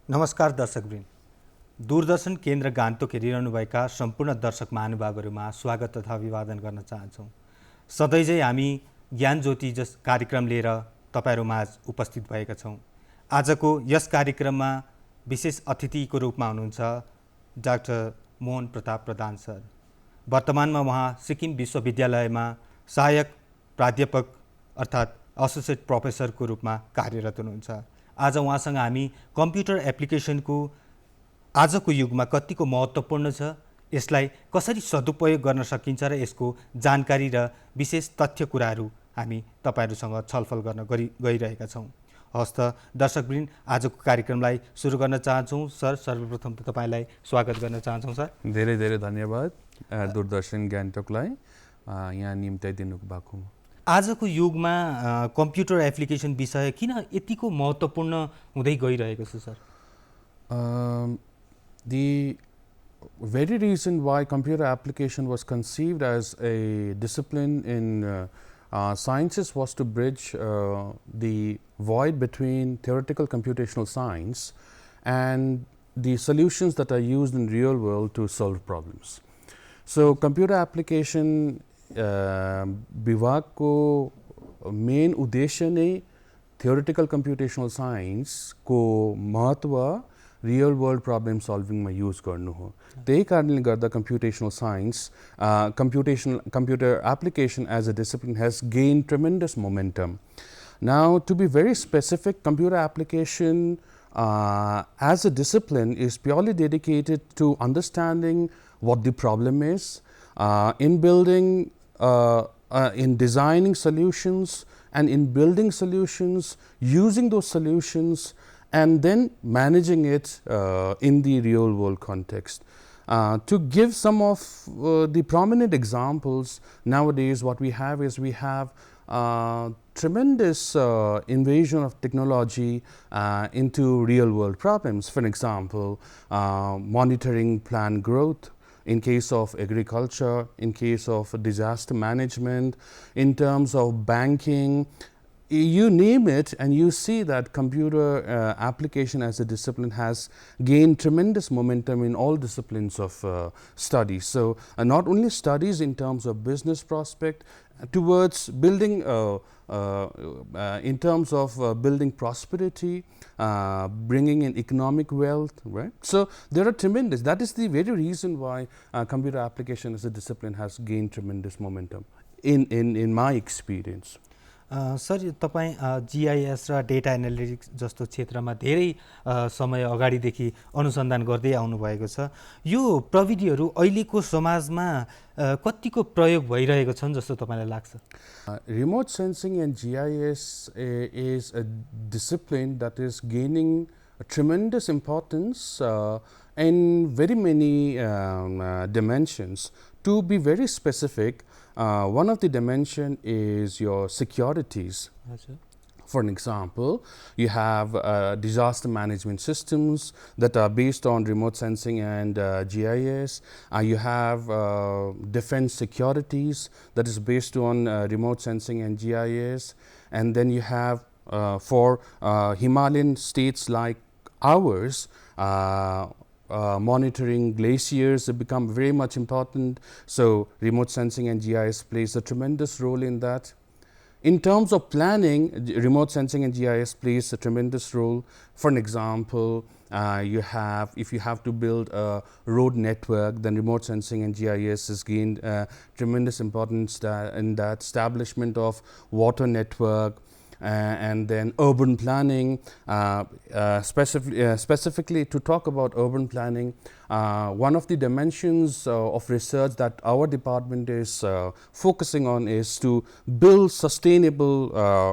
नमस्कार दर्शकवृन्द, दूरदर्शन केन्द्र गान्तोक हेरिरहनुभएका सम्पूर्ण दर्शक महानुभावहरूमा स्वागत तथा अभिवादन गर्न चाहन्छौँ। सधैँझै हामी ज्ञान ज्योति जस कार्यक्रम लिएर तपाईँहरूमाझ उपस्थित भएका छौँ। आजको यस कार्यक्रममा विशेष अतिथिको रूपमा हुनुहुन्छ डाक्टर मोहन प्रताप प्रधान सर। वर्तमानमा उहाँ सिक्किम विश्वविद्यालयमा सहायक प्राध्यापक अर्थात् एसोसिएट प्रोफेसरको रूपमा कार्यरत हुनुहुन्छ। आज उहाँसँग हामी कम्प्युटर एप्लिकेसनको आजको युगमा कतिको महत्त्वपूर्ण छ, यसलाई कसरी सदुपयोग गर्न सकिन्छ र यसको जानकारी र विशेष तथ्य कुराहरू हामी तपाईँहरूसँग छलफल गर्न गइरहेका छौँ। हवस् त दर्शकवृन्द, आजको कार्यक्रमलाई सुरु गर्न चाहन्छौँ। सर, सर्वप्रथम त तपाईँलाई स्वागत गर्न चाहन्छौँ। सर, धेरै धेरै धन्यवाद दूरदर्शन गान्तोकलाई यहाँ निम्त्याइदिनु भएको। आजको युगमा कम्प्युटर एप्लिकेसन विषय किन यतिको महत्त्वपूर्ण हुँदै गइरहेको छ sir? The very reason why computer application was conceived as a discipline in sciences was to bridge the void between theoretical computational science and the solutions that are used in real world to solve problems. So computer application विभाग को main उद्देश्य नै theoretical computational science को महत्व real world problem solving में use गर्नु हो। त्यही कारणले गर्दा computational science, computer application as a discipline has gained tremendous momentum. Now, to be very specific, computer application as a discipline is purely dedicated to understanding what the problem is, in building in designing solutions and in building solutions, using those solutions and then managing it in the real world context. To give some of the prominent examples, nowadays what we have is we have tremendous invasion of technology into real world problems. For example, monitoring plant growth, in case of agriculture, in case of disaster management, in terms of banking, you name it, and you see that computer application as a discipline has gained tremendous momentum in all disciplines of studies. So not only studies in terms of business prospect, towards building in terms of building prosperity, bringing in economic wealth, right? So there are tremendous, that is the very reason why computer application as a discipline has gained tremendous momentum in my experience. Sir, तपाईँ GIS र data analytics जस्तो क्षेत्रमा धेरै समय अगाडिदेखि अनुसन्धान गर्दै आउनुभएको छ। यो प्रविधिहरू अहिलेको समाजमा कतिको प्रयोग भइरहेको छन् जस्तो तपाईँलाई लाग्छ? Remote sensing and GIS is a discipline that is gaining a tremendous importance in very many dimensions. To be very specific, one of the dimension is your securities. For an example, you have disaster management systems that are based on remote sensing and GIS. You have defense securities that is based on remote sensing and GIS. And then you have for Himalayan states like ours, monitoring glaciers have become very much important. So remote sensing and GIS plays a tremendous role in that. In terms of planning, remote sensing and GIS plays a tremendous role. For an example, if you have to build a road network, then remote sensing and GIS has gained tremendous importance in that establishment of water network. And then urban planning, specifically to talk about urban planning, one of the dimensions of research that our department is focusing on is to build sustainable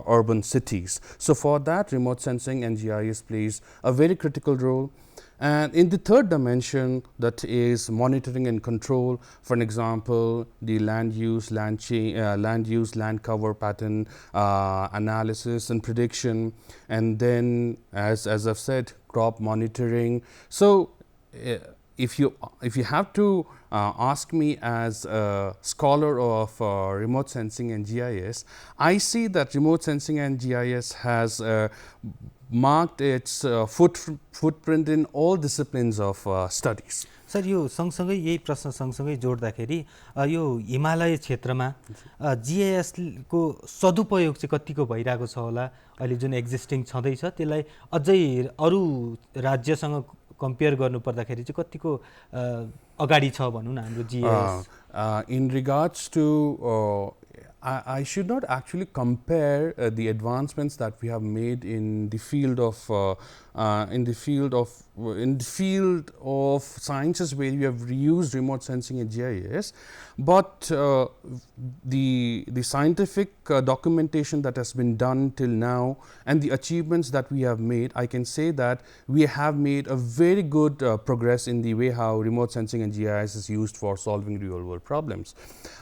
urban cities. So for that, remote sensing and GIS plays a very critical role. And in the third dimension, that is monitoring and control. For an example, the land use, land cover pattern analysis and prediction, and then as I've said, crop monitoring. So if you have to ask me as a scholar of remote sensing and GIS, I see that remote sensing and GIS has marked its footprint in all disciplines of studies. Sir यो सँगसँगै यही प्रश्न सँगसँगै जोड्दाखेरि यो हिमालय क्षेत्रमा जिआइएसको सदुपयोग चाहिँ कतिको भइरहेको छ होला अहिले जुन एक्जिस्टिङ छँदैछ त्यसलाई अझै अरू राज्यसँग कम्पेयर गर्नुपर्दाखेरि चाहिँ कतिको अगाडि छ भनौँ न हाम्रो GIS In regards to, I should not actually compare the advancements that we have made in the field of sciences where we have used remote sensing and GIS, but the scientific documentation that has been done till now and the achievements that we have made, I can say that we have made a very good progress in the way how remote sensing and GIS is used for solving real world problems.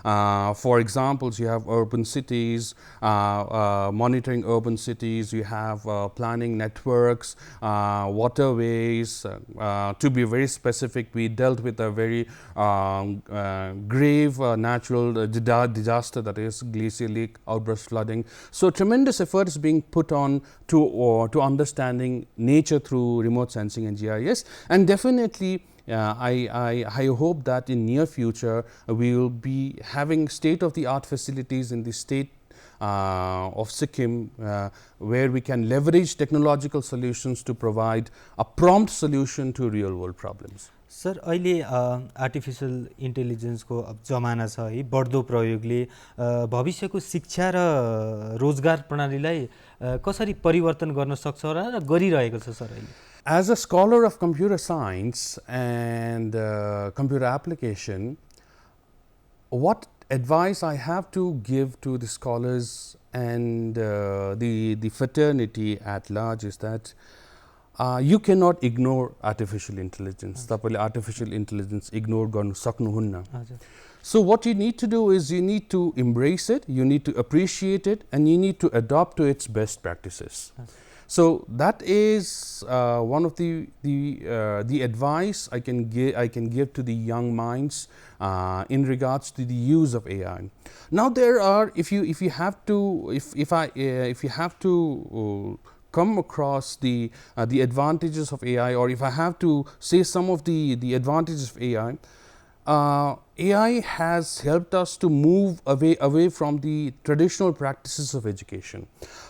For examples, you have urban cities, monitoring urban cities, you have planning networks, waterways. To be very specific, we dealt with a very grave natural disaster, that is glacial lake outburst flooding. So tremendous effort is being put on to understanding nature through remote sensing and GIS, and definitely I hope that in near future we will be having state-of-the-art facilities in the state of Sikkim where we can leverage technological solutions to provide a prompt solution to real-world problems. Sir अहिले artificial इन्टेलिजेन्सको अब जमाना छ है बढ्दो प्रयोगले भविष्यको शिक्षा र रोजगार प्रणालीलाई कसरी परिवर्तन गर्न सक्छ र गरिरहेको छ सर अहिले As a scholar of computer science and computer application, what advice I have to give to the scholars and the fraternity at large is that you cannot ignore artificial intelligence. Tapale artificial intelligence ignore garnu saknuhunna. So what you need to do is you need to embrace it, you need to appreciate it, and you need to adopt to its best practices. So that is one of the advice I can give to the young minds in regards to the use of AI. Now there are, if you have to come across the advantages of AI, or if I have to say some of the advantages of AI, AI has helped us to move away from the traditional practices of education.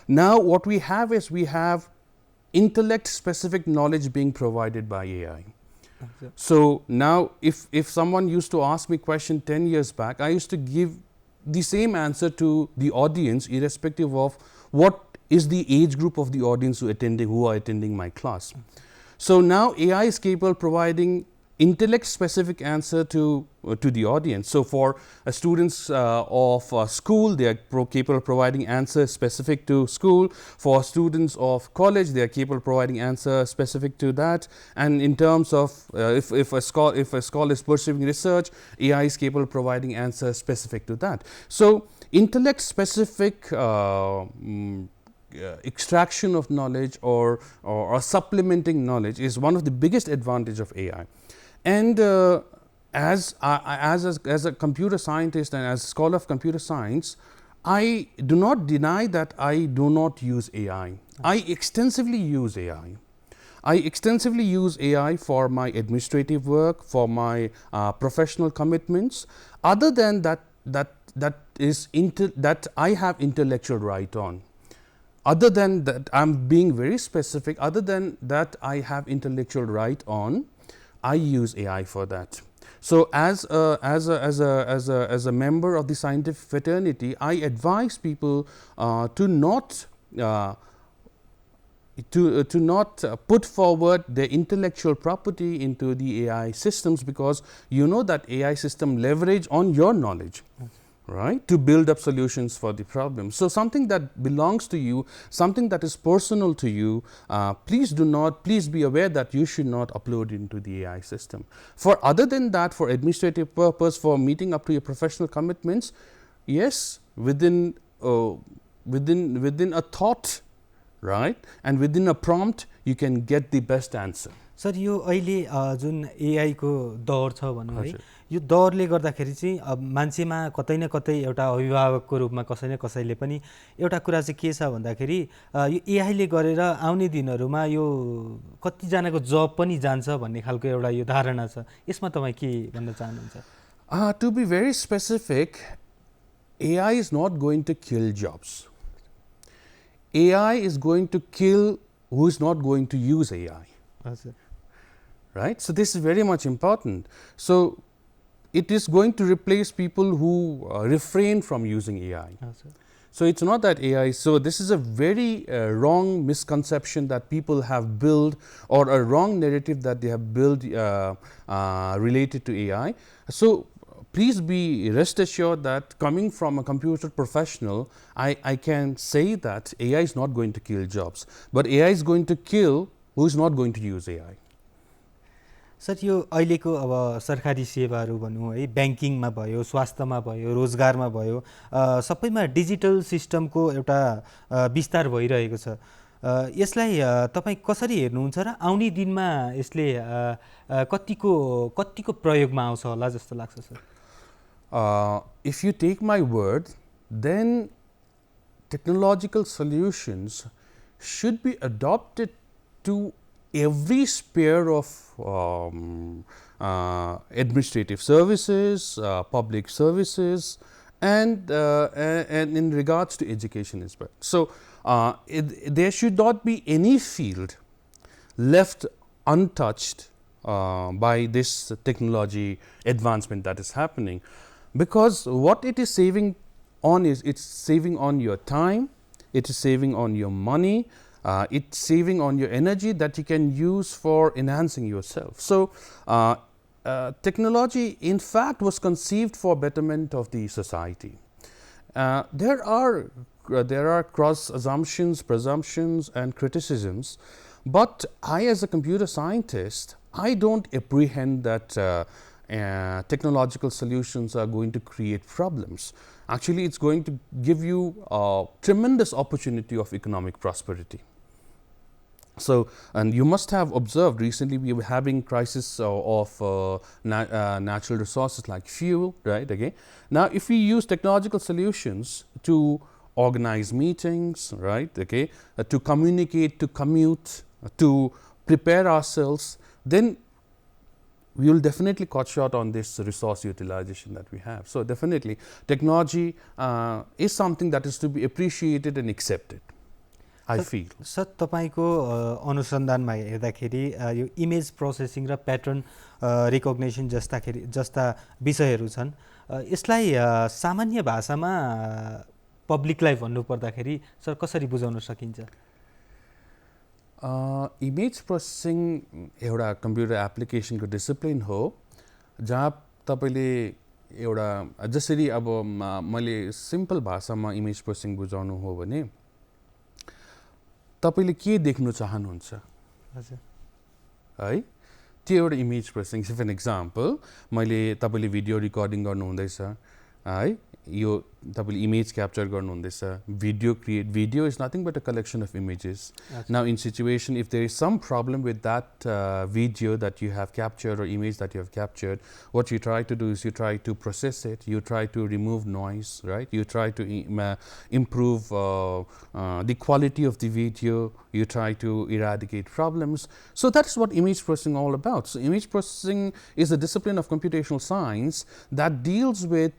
Now what we have is we have intellect specific knowledge being provided by AI. So now if someone used to ask me question 10 years back, I used to give the same answer to the audience irrespective of what is the age group of the audience who are attending my class. So now AI is capable of providing intellect specific answer to the audience. So for students of school, they are capable of providing answer specific to school. For students of college, they are capable of providing answer specific to that. And in terms of if a scholar is pursuing research, AI is capable of providing answer specific to that. So intellect specific extraction of knowledge or supplementing knowledge is one of the biggest advantage of AI. And as a computer scientist and as a scholar of computer science, I do not deny that I do not use AI. I extensively use AI. I extensively use AI for my administrative work, for my professional commitments. Other than that I have intellectual right on. Other than that, I'm being very specific. Other than that, I have intellectual right on. I use AI for that. So as a member of the scientific fraternity, I advise people to not put forward their intellectual property into the AI systems, because you know that AI system leverage on your knowledge. Right, to build up solutions for the problem. So something that belongs to you, something that is personal to you, please be aware that you should not upload into the AI system. For other than that, for administrative purpose, for meeting up to your professional commitments, yes, within a thought, right, and within a prompt, you can get the best answer. Sir यो अहिले जुन AI को दौर छ भनौँ है, हजुर। यो दौरले गर्दाखेरि चाहिँ अब मान्छेमा कतै न कतै एउटा अभिभावकको रूपमा कसै न कसैले पनि एउटा कुरा चाहिँ के छ भन्दाखेरि यो एआईले गरेर आउने दिनहरूमा यो कतिजनाको जब पनि जान्छ भन्ने खालको एउटा यो धारणा छ, यसमा तपाईँ के भन्न चाहनुहुन्छ? To be very specific, AI is not going to kill jobs. AI is going to kill who is not going to use AI. हजुर, Right? So this is very much important. So it is going to replace people who refrain from using AI. हजुर, So it's not that AI. So this is a very wrong misconception that people have built, or a wrong narrative that they have built related to AI. So please be rest assured that coming from a computer professional, I can say that AI is not going to kill jobs, but AI is going to kill who is not going to use AI. Sir यो अहिलेको अब सरकारी सेवाहरू भनौँ है, ब्याङ्किङमा भयो, स्वास्थ्यमा भयो, रोजगारमा भयो, सबैमा डिजिटल सिस्टमको एउटा विस्तार भइरहेको छ। यसलाई तपाईँ कसरी हेर्नुहुन्छ र आउने दिनमा यसले कतिको प्रयोगमा आउँछ होला जस्तो लाग्छ sir? If you take my word, then technological solutions should be adopted to every sphere of administrative services, public services, and in regards to education as well. So there should not be any field left untouched by this technology advancement that is happening, because what it is saving on is, it's saving on your time, it is saving on your money, it's saving on your energy that you can use for enhancing yourself. So technology in fact was conceived for betterment of the society. There are cross assumptions, presumptions, and criticisms, but I, as a computer scientist, I don't apprehend that technological solutions are going to create problems. Actually, it's going to give you a tremendous opportunity of economic prosperity. So, and you must have observed recently we were having crisis of natural resources like fuel, right? Okay. Now, if we use technological solutions to organize meetings, right? Okay, to communicate, to commute, to prepare ourselves, then we will definitely cut short on this resource utilization that we have. So definitely technology is something that is to be appreciated and accepted, I feel. Sir तपाईको अनुसन्धानमा हेर्दाखेरि यो image processing र pattern recognition जस्ता विषयहरू छन्, यसलाई सामान्य भाषामा पब्लिकलाई भन्नु पर्दाखेरि सर कसरी बुझाउन सकिन्छ? इमेज प्रोसेसिङ एउटा कम्प्युटर एप्लिकेसनको डिसिप्लिन हो जहाँ तपाईले एउटा जसरी अब मैले सिम्पल भाषामा इमेज प्रोसेसिङ बुझाउनु हो भने तपाईले के देख्न चाहनुहुन्छ हजुर है त्यो एउटा इमेज प्रोसेसिङ. फर एक्जाम्पल मैले तपाईले भिडियो रिकर्डिङ गर्नु हुँदैछ है, यो तपाईले इमेज क्याप्चर गर्नु हुँदैछ, video is nothing but a collection of images. Now in situation if there is some problem with that video that you have captured or image that you have captured, what you try to do is you try to process it, you try to remove noise, right, you try to improve the quality of the video, you try to eradicate problems. So that's what image processing all about. So image processing is a discipline of computational science that deals with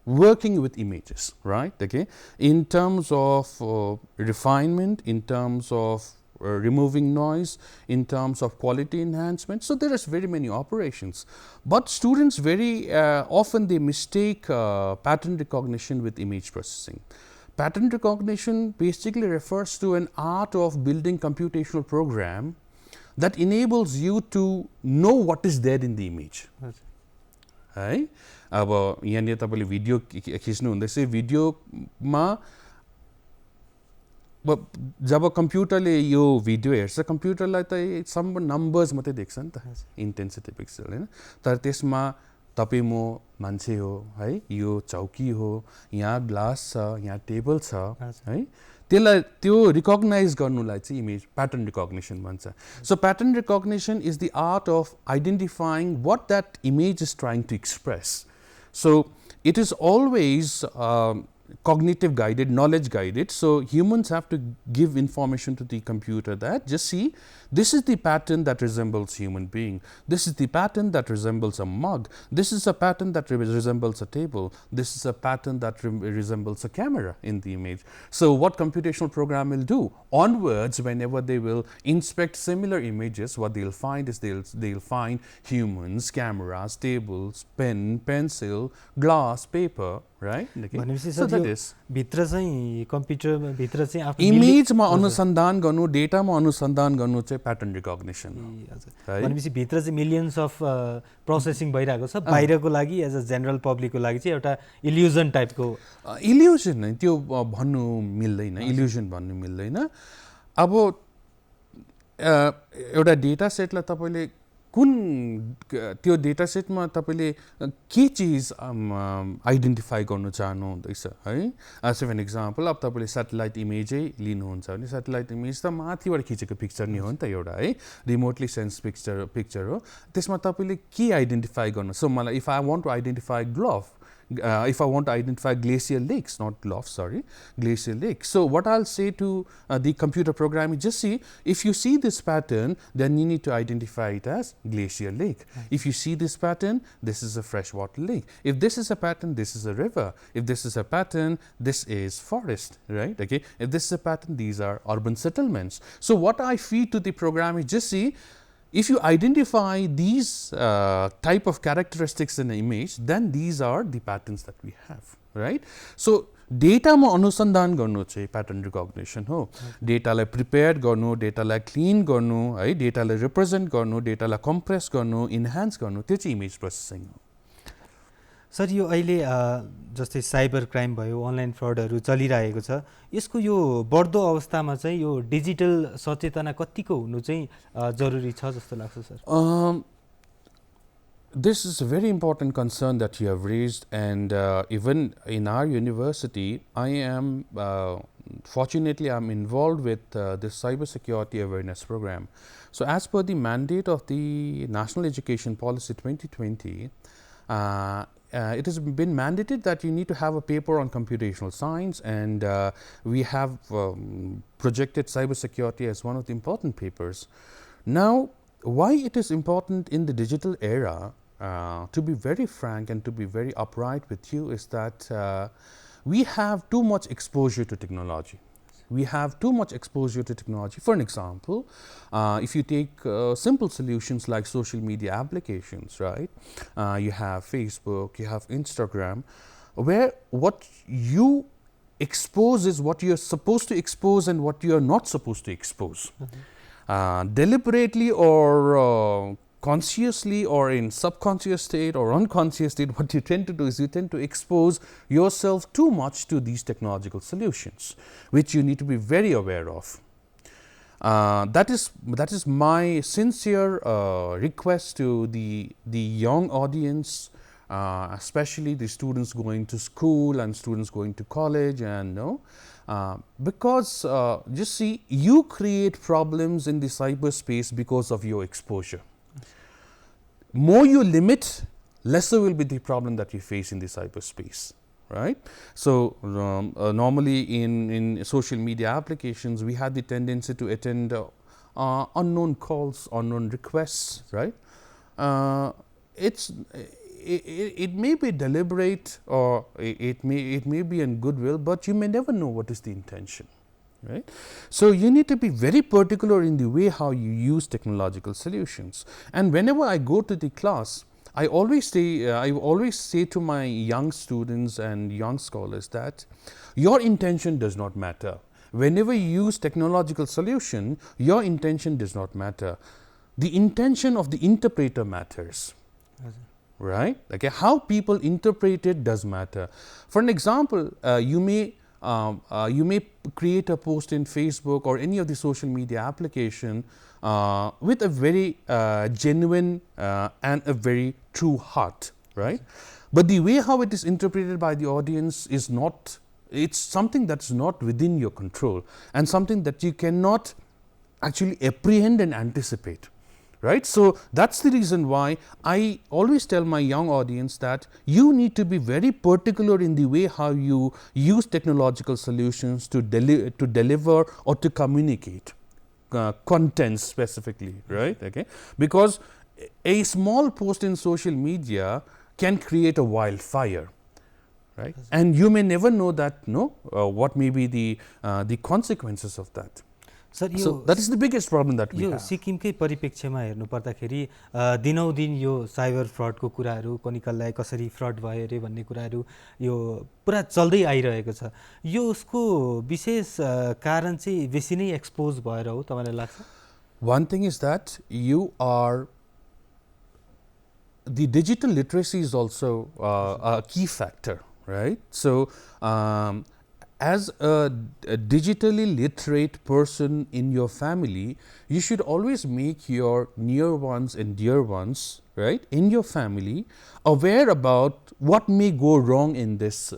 working with images, right? Okay, in terms of refinement, in terms of removing noise, in terms of quality enhancement. So there is very many operations, but students very often they mistake pattern recognition with image processing. Pattern recognition basically refers to an art of building computational program that enables you to know what is there in the image. है अब यहाँनिर तपाईले video खिच्नु हुँदैछ, भिडियोमा जब कम्प्युटरले यो video हेर्छ, कम्प्युटरलाई त सम नम्बर्स मात्रै देख्छ नि त, इन्टेन्सिटी पिक्सल हैन, तर त्यसमा तपाई म मान्छे हो है, यो चौकी हो, यहाँ ग्लास छ, यहाँ टेबल छ है, त्यसलाई त्यो रिकग्नाइज गर्नुलाई चाहिँ इमेज प्याटर्न रिकग्निसन भन्छ. So pattern recognition is the art of identifying what that image is trying to express. So it is always cognitive guided, knowledge guided. So humans have to give information to the computer that just see, this is the pattern that resembles human being, this is the pattern that resembles a mug, this is a pattern that resembles a table, this is a pattern that resembles a camera in the image. So what computational program will do onwards, whenever they will inspect similar images, what they'll find is they'll find humans, cameras, tables, pen, pencil, glass, paper, right? भनेपछि So sir that yo is भित्र चाहिँ computer भित्र चाहिँ आफ्नो इमेजमा अनुसन्धान गर्नु, डेटामा अनुसन्धान गर्नु चाहिँ प्याटर्न रिकग्निसन हो. हजुर. भनेपछि भित्र चाहिँ मिलियन्स अफ प्रोसेसिङ भइरहेको छ. बाहिरको लागि एज अ जेनरल पब्लिकको लागि चाहिँ एउटा इल्युजन टाइपको इल्युजन नै त्यो भन्नु मिल्दैन, इल्युजन भन्नु मिल्दैन. अब एउटा डेटा सेटलाई तपाईँले कुन त्यो डेटा सेटमा तपाईँले के चिज आइडेन्टिफाई गर्नु चाहनुहुँदैछ है. एज एन एक्जाम्पल, अब तपाईँले सेटेलाइट इमेजै लिनुहुन्छ भने सेटेलाइट इमेज त माथिबाट खिचेको पिक्चर नि हो नि त एउटा है, रिमोटली सेन्स पिक्चर हो. त्यसमा तपाईँले के आइडेन्टिफाई गर्नु. सो मलाई if I want to identify glove, if I want to identify glacial lakes, not bluffs, sorry, glacial lakes. So what I'll say to the computer program is just see, if you see this pattern, then you need to identify it as glacial lake. If you see this pattern, this is a freshwater lake. If this is a pattern, this is a river. If this is a pattern, this is forest, right? Okay. If this is a pattern, these are urban settlements. So what I feed to the program is just see, if you identify these type of characteristics in an image, then these are the patterns that we have, right? So डेटामा अनुसन्धान गर्नु चाहिँ pattern recognition हो. डेटालाई prepare गर्नु, डेटालाई clean गर्नु है, डेटालाई represent गर्नु, डेटालाई compress गर्नु, enhance गर्नु, त्यो चाहिँ इमेज प्रोसेसिङ हो. सर यो अहिले जस्तै साइबर क्राइम भयो, अनलाइन फ्रडहरू चलिरहेको छ, यसको यो बढ्दो अवस्थामा चाहिँ यो डिजिटल सचेतना कतिको हुनु चाहिँ जरुरी छ जस्तो लाग्छ sir? This is a very important concern that you have raised, and even in our university, I am fortunately I'm involved with this cybersecurity awareness program. So as per the mandate of the National Education Policy 2020, it has been mandated that you need to have a paper on computational science, and we have projected cybersecurity as one of the important papers. Now, why it is important in the digital era, to be very frank and to be very upright with you, is that we have too much exposure to technology. We have too much exposure to technology. For an example, if you take simple solutions like social media applications, right? You have Facebook, you have Instagram, where what you expose is what you are supposed to expose and what you are not supposed to expose. Deliberately or consciously or in subconscious state or unconscious state, what you tend to do is you tend to expose yourself too much to these technological solutions, which you need to be very aware of. That is my sincere request to the young audience, especially the students going to school and students going to college, and because just see, you create problems in the cyberspace because of your exposure. More you limit, lesser will be the problem that you face in the cyberspace, right? So normally in social media applications, we have the tendency to attend unknown calls, unknown requests, right? It may be deliberate or it may be in goodwill, but you may never know what is the intention, right? So you need to be very particular in the way how you use technological solutions. And whenever I go to the class, I always say to my young students and young scholars that your intention does not matter. Whenever you use technological solution, your intention does not matter. The intention of the interpreter matters. Right? Okay, how people interpret it does matter. For an example, you may create a post in Facebook or any of the social media application with a very genuine and a very true heart, right? But the way how it is interpreted by the audience is not it's something that's not within your control and something that you cannot actually apprehend and anticipate, right? So that's the reason why I always tell my young audience that you need to be very particular in the way how you use technological solutions to deliver or to communicate content specifically, right? Okay, because a small post in social media can create a wildfire, right? And you may never know that what may be the consequences of that. Sir So that is the biggest problem that we yo have. सिक्किमकै परिप्रेक्ष्यमा हेर्नु पर्दाखेरि दिनौदिन यो cyber फ्रडको कुराहरू कसैलाई कसरी fraud भयो अरे भन्ने कुराहरू यो पुरा चल्दै आइरहेको छ। यो उसको विशेष कारण चाहिँ बेसी नै एक्सपोज भएर हो तपाईलाई लाग्छ? One thing is that the digital literacy is also a key factor, right? So as a digitally literate person in your family, you should always make your near ones and dear ones, right, in your family aware about what may go wrong in this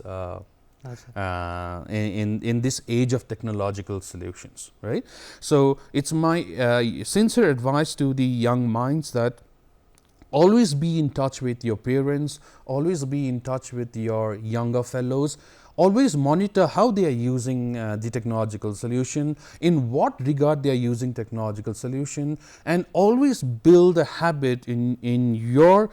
in this age of technological solutions, right? So it's my sincere advice to the young minds that always be in touch with your parents, always be in touch with your younger fellows, always monitor how they are using the technological solution, in what regard they are using technological solution, and always build a habit in your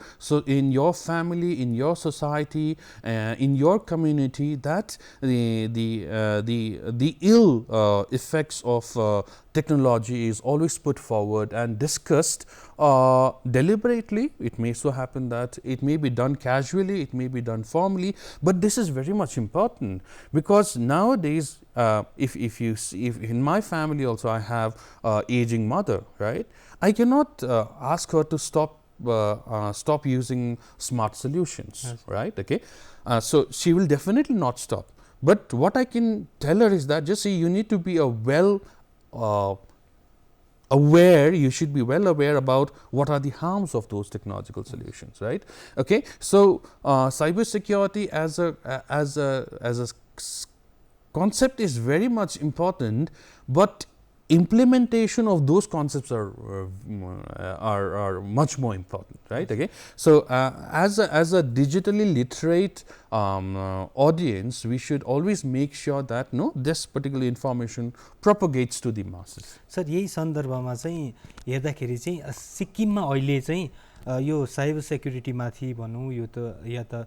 family, in your society, in your community, that the ill effects of technology is always put forward and discussed deliberately. It may so happen that it may be done casually, it may be done formally, but this is very much important, because nowadays if in my family also I have aging mother, right? I cannot ask her to stop using smart solutions, yes, right? Okay, so she will definitely not stop, but what I can tell her is that just see, you need to be aware, you should be well aware about what are the harms of those technological solutions, right? Okay, so cyber security as a concept is very much important, but implementation of those concepts are much more important, right? Okay, so as a digitally literate audience, we should always make sure that this particular information propagates to the masses. Sir यही सन्दर्भमा चाहिँ हेर्दाखेरि चाहिँ सिक्किममा अहिले चाहिँ यो cyber सेक्युरिटीमाथि भनौँ यो त या त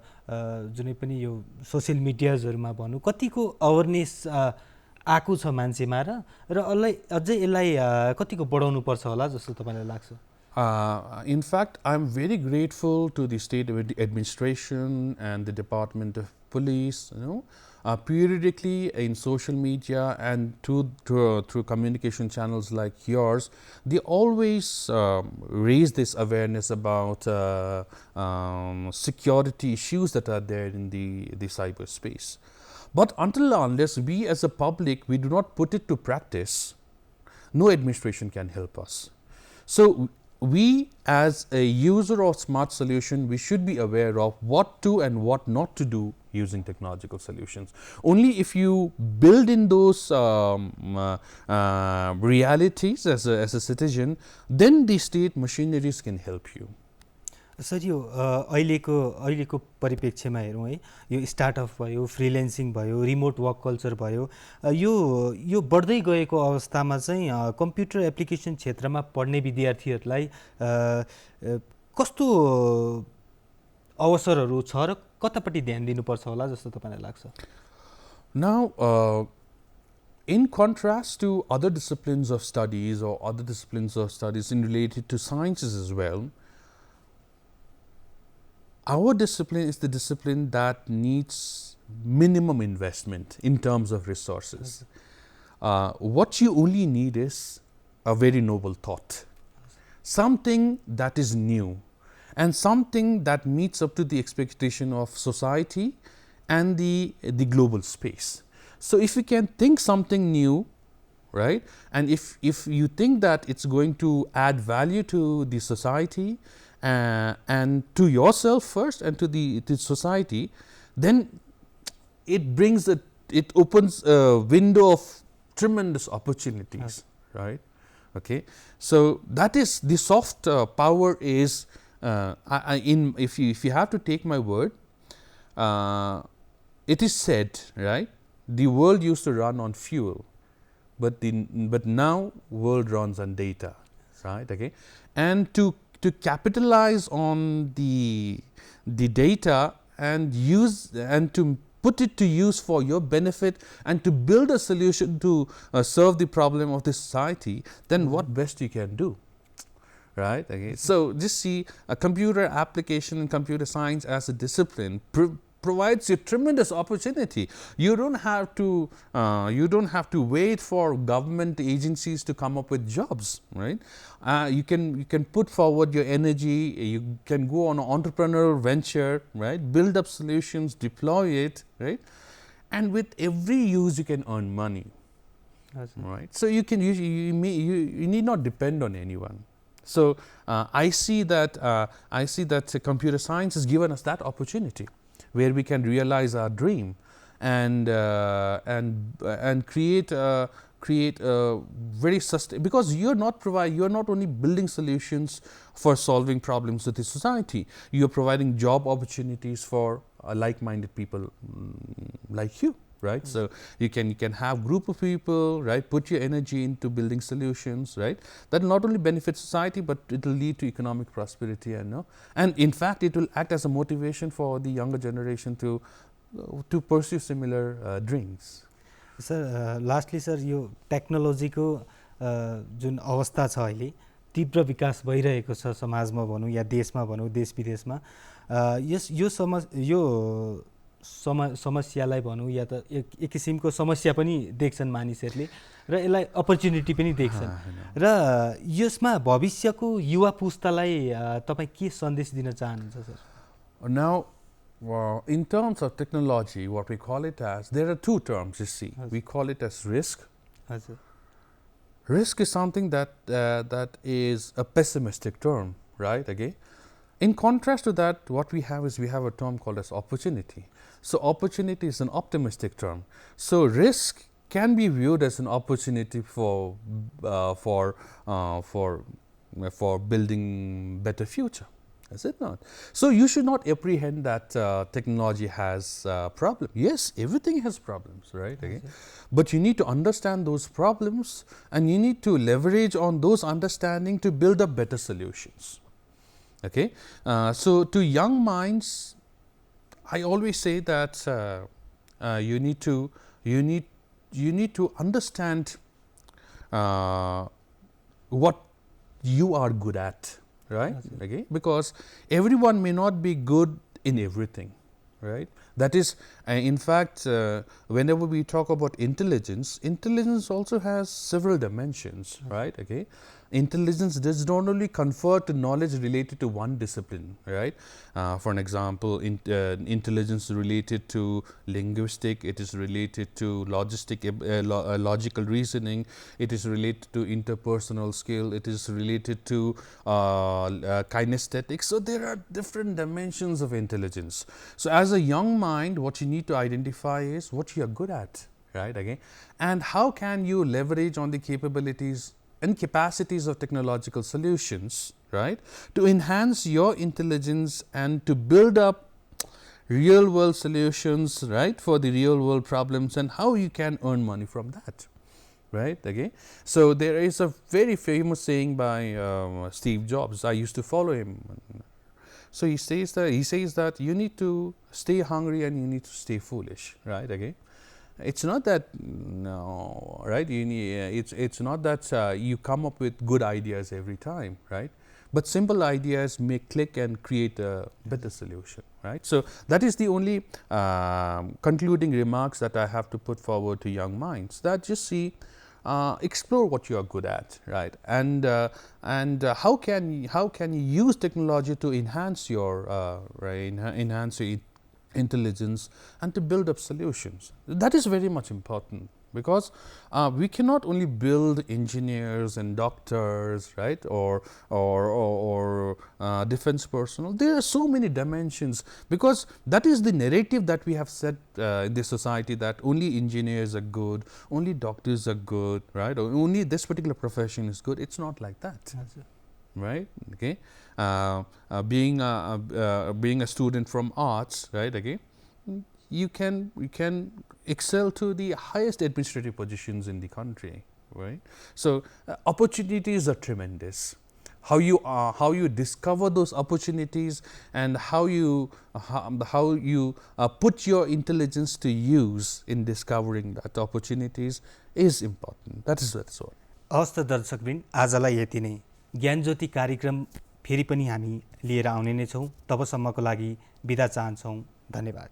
जुनै पनि यो सोसियल मिडियाजहरुमा भनौँ कतिको अवेरनेस आएको छ मान्छेमा र अझै यसलाई कतिको बढाउनु पर्छ होला जस्तो तपाईलाई लाग्छ? In fact, I'm very grateful to the state administration and the Department of Police, periodically in social media and through communication channels like yours, they always raise this awareness about security issues that are there in the cyberspace. But until and unless we as a public, we do not put it to practice, no administration can help us. So we as a user of smart solution, we should be aware of what to and what not to do using technological solutions. Only if you build in those realities as a citizen, then the state machineries can help you. Sir यो अहिलेको परिप्रेक्ष्यमा हेरौँ है, यो startup भयो, freelancing भयो, remote work culture भयो, यो बढ्दै गएको अवस्थामा चाहिँ कम्प्युटर एप्लिकेसन क्षेत्रमा पढ्ने विद्यार्थीहरूलाई कस्तो अवसरहरू छ र कतापट्टि ध्यान दिनुपर्छ होला जस्तो तपाईलाई लाग्छ? Now in contrast to other disciplines of studies or other disciplines of studies in related to sciences as well, our discipline is the discipline that needs minimum investment in terms of resources. What you only need is a very noble thought, something that is new and something that meets up to the expectation of society and the global space. So if you can think something new, right, and if you think that it's going to add value to the society and to yourself first and to the society, then it brings it opens a window of tremendous opportunities, right? Okay, so that is the soft power is if you have to take my word, it is said, right, the world used to run on fuel, but now world runs on data, right? Okay, and to capitalize on the data and use and to put it to use for your benefit and to build a solution to serve the problem of the society, then what best you can do, right? Okay. So just see a computer application and computer science as a discipline provides you tremendous opportunity. You don't have to wait for government agencies to come up with jobs, right? You can put forward your energy. You can go on an entrepreneurial venture, right? Build up solutions, deploy it, right? And with every use, you can earn money, right? So you need not depend on anyone. So I see that computer science has given us that opportunity, where we can realize our dream and create a very because you're not only building solutions for solving problems with the society, you're providing job opportunities for like-minded people like you, right? So you can have group of people, right, put your energy into building solutions, right, that will not only benefit society, but it will lead to economic prosperity, and in fact it will act as a motivation for the younger generation to pursue similar dreams. Sir lastly sir यो टेक्नोलोजीको जुन अवस्था छ अहिले तीव्र विकास भइरहेको छ समाजमा भनौँ या देशमा भनौँ देश विदेशमा यो समस्यालाई भनौँ या त एक किसिमको समस्या पनि देख्छन् मानिसहरूले र यसलाई अपर्च्युनिटी पनि देख्छन् र यसमा भविष्यको युवा पुस्तालाई तपाईँ के सन्देश दिन चाहनुहुन्छ sir? Now, in terms of technology, what we call it as, there are two terms you see. We call it as risk. Risk is something that is a pessimistic term, right? Okay. In contrast to that, what we have is we have a term called as opportunity. So opportunity is an optimistic term. So risk can be viewed as an opportunity for building better future. Is it not? So you should not apprehend that technology has problems. Yes, everything has problems, right? Okay. But you need to understand those problems and you need to leverage on those understanding to build up better solutions. Okay. So to young minds, I always say that you need to understand what you are good at, right? Okay, because everyone may not be good in everything, right? That is, in fact, whenever we talk about intelligence also has several dimensions, right? Okay. Intelligence does not only confer to knowledge related to one discipline, right? For an example, intelligence related to linguistic, it is related to logical reasoning, it is related to interpersonal skill, it is related to kinesthetics. So there are different dimensions of intelligence. So as a young mind, what you need to identify is what you are good at, right? Okay, and how can you leverage on the capabilities and capacities of technological solutions, right, to enhance your intelligence and to build up real world solutions, right, for the real world problems, and how you can earn money from that, right? Okay. So there is a very famous saying by Steve Jobs. I used to follow him. So he says that you need to stay hungry and you need to stay foolish, right? Okay. It's not that right? It's not that you come up with good ideas every time, right? But simple ideas may click and create a better solution, right? So that is the only concluding remarks that I have to put forward to young minds. That just see, explore what you are good at, right? And how can you use technology to enhance your intelligence and to build up solutions. That is very much important, because we cannot only build engineers and doctors, right, or defense personnel. There are so many dimensions, because that is the narrative that we have set in this society, that only engineers are good, only doctors are good, right, or only this particular profession is good. It's not like that. Right. Okay. Being a student from arts, right? Okay, you can excel to the highest administrative positions in the country, right? So opportunities are tremendous. How you discover those opportunities, and how you put your intelligence to use in discovering that opportunities is important. That's all. हवस् त दर्शकवृन्द, आजलाई यति नै। ज्ञान ज्योति कार्यक्रम फेरि पनि हामी लिएर आउने नै छौँ। तबसम्मको लागि बिदा चाहन्छौँ। धन्यवाद।